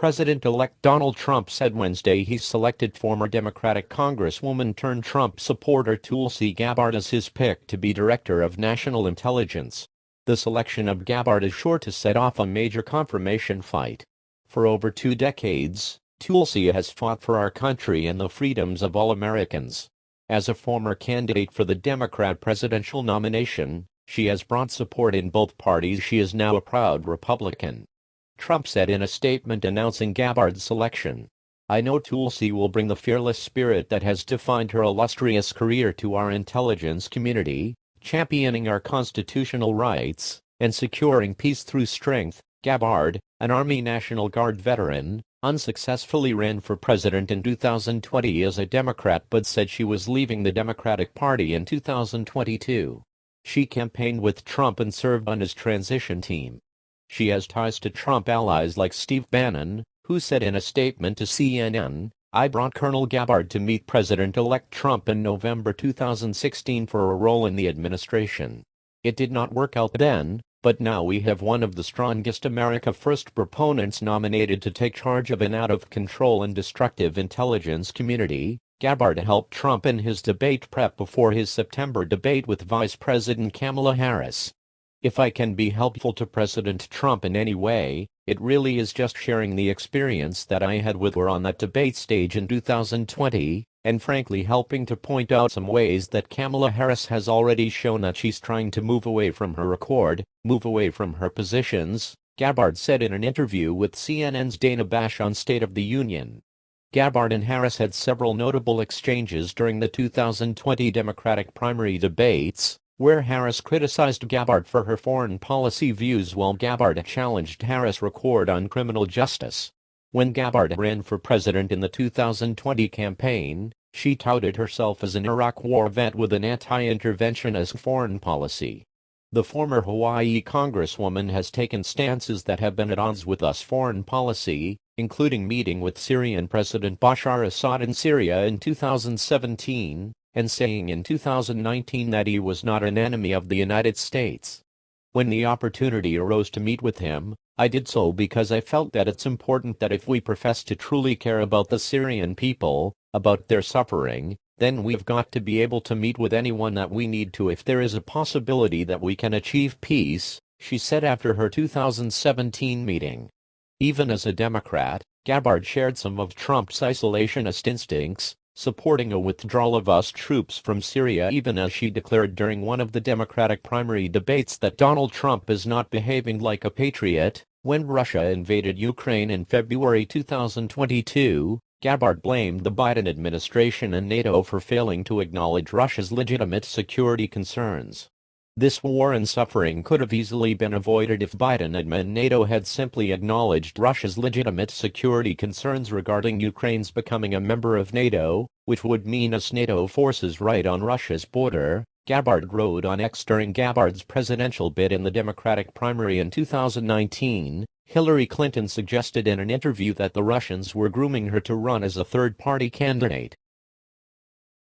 President-elect Donald Trump said Wednesday he selected former Democratic Congresswoman-turned-Trump supporter Tulsi Gabbard as his pick to be Director of National Intelligence. The selection of Gabbard is sure to set off a major confirmation fight. For over 2 decades, Tulsi has fought for our country and the freedoms of all Americans. As a former candidate for the Democrat presidential nomination, she has brought support in both parties. She is now a proud Republican. Trump said in a statement announcing Gabbard's selection, "I know Tulsi will bring the fearless spirit that has defined her illustrious career to our intelligence community, championing our constitutional rights and securing peace through strength." Gabbard, an Army National Guard veteran, unsuccessfully ran for president in 2020 as a Democrat but said she was leaving the Democratic Party in 2022. She campaigned with Trump and served on his transition team. She has ties to Trump allies like Steve Bannon, who said in a statement to CNN, "I brought Colonel Gabbard to meet President-elect Trump in November 2016 for a role in the administration. It did not work out then, but now we have one of the strongest America First proponents nominated to take charge of an out-of-control and destructive intelligence community." Gabbard helped Trump in his debate prep before his September debate with Vice President Kamala Harris. "If I can be helpful to President Trump in any way, it really is just sharing the experience that I had with her on that debate stage in 2020, and frankly helping to point out some ways that Kamala Harris has already shown that she's trying to move away from her record, move away from her positions," Gabbard said in an interview with CNN's Dana Bash on State of the Union. Gabbard and Harris had several notable exchanges during the 2020 Democratic primary debates, where Harris criticized Gabbard for her foreign policy views while Gabbard challenged Harris' record on criminal justice. When Gabbard ran for president in the 2020 campaign, she touted herself as an Iraq War vet with an anti-interventionist foreign policy. The former Hawaii Congresswoman has taken stances that have been at odds with US foreign policy, including meeting with Syrian President Bashar Assad in Syria in 2017, and saying in 2019 that he was not an enemy of the United States. "When the opportunity arose to meet with him, I did so because I felt that it's important that if we profess to truly care about the Syrian people, about their suffering, then we've got to be able to meet with anyone that we need to if there is a possibility that we can achieve peace," she said after her 2017 meeting. Even as a Democrat, Gabbard shared some of Trump's isolationist instincts, supporting a withdrawal of US troops from Syria even as she declared during one of the Democratic primary debates that Donald Trump is not behaving like a patriot. When Russia invaded Ukraine in February 2022, Gabbard blamed the Biden administration and NATO for failing to acknowledge Russia's legitimate security concerns. "This war and suffering could have easily been avoided if Biden and NATO had simply acknowledged Russia's legitimate security concerns regarding Ukraine's becoming a member of NATO, which would mean US NATO forces right on Russia's border," Gabbard wrote on X during Gabbard's presidential bid in the Democratic primary in 2019. Hillary Clinton suggested in an interview that the Russians were grooming her to run as a third-party candidate.